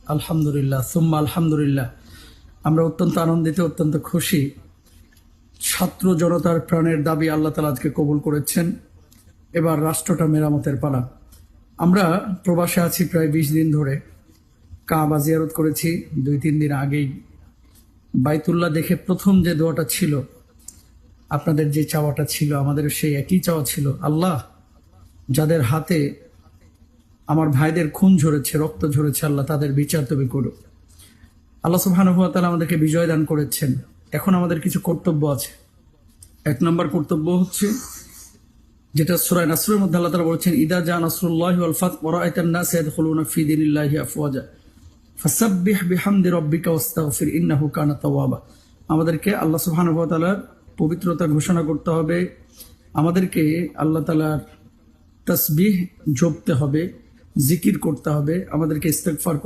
আলহামদুলিল্লাহ, সুম্মা আলহামদুলিল্লাহ। আমরা অত্যন্ত আনন্দিত, অত্যন্ত খুশি। ছাত্র জনতার প্রাণের দাবি আল্লাহ তাআলা আজকে কবুল করেছেন। এবার রাষ্ট্রটা মেরামতের পালা। আমরা প্রবাসে আছি প্রায় 20 দিন ধরে। কাবা জিয়ারত করেছি 2-3 দিন আগেই। বাইতুল্লাহ দেখে প্রথম যে দোয়াটা ছিল, আপনাদের যে চাওয়াটা ছিল, আমাদের সেই একই চাওয়া ছিল, আল্লাহ যাদের হাতে আমার ভাইদের খুন ঝরেছে, রক্ত ঝরেছে, আল্লাহ তাদের বিচার তুমি করো। আল্লাহ সুবহানাহু ওয়া তাআলা আমাদেরকে বিজয় দান করেছেন। এখন আমাদের কিছু কর্তব্য আছে। 1 নম্বর কর্তব্য হচ্ছে, যেটা সূরা নাসরের মধ্যে আল্লাহ তাআলা বলেছেন, ইদা জা নাসরুল্লাহি ওয়াল ফাত ওয়া রাআইতান নাস ইয়াদখুলুনা ফি দীনিল্লাহি আফওয়াজা ফাসাব্বিহ বিহামদি রাব্বিকা ওয়াস্তাগফির ইন্নাহু কানা তাওয়াবা। আমাদেরকে আল্লাহ সুবহানাহু ওয়া তাআলার পবিত্রতা ঘোষণা করতে হবে, আমাদেরকে আল্লাহ তাআলার তাসবিহ জপতে হবে, জিকির করতে হবে, আমাদেরকে ইস্তেগফার